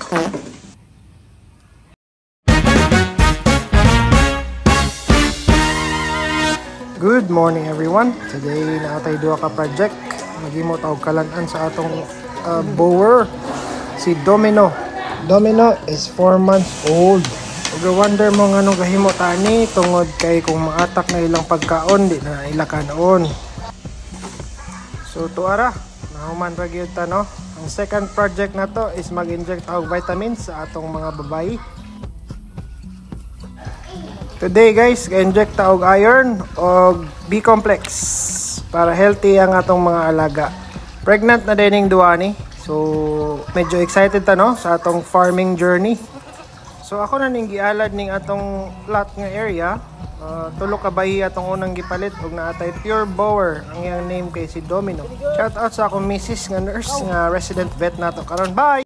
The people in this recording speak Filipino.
Good morning everyone. Today naatay duha ka project. Maghimo og kalan-an sa atong bower si Domino. Domino is 4 months old. Ug wonder mo nga anong gahimo tani tungod kay kung maatak na ilang pagkaon di na ila kanoon. So tuara, nahuman ra gyud ta no. Ang second project na to is mag-inject og vitamins sa atong mga babayi. Today guys, ga-inject ta og iron og B-complex para healthy ang atong mga alaga. Pregnant na din duwa ni. So medyo excited ta no sa atong farming journey. So ako na ning gialad ning atong lot nga area. Tulo ka bayi atong unang gipalit og naatay pure bower. Ang iyang name kay si Domino. Shout out sa akong missis nga nurse nga resident vet nato karon. Bye.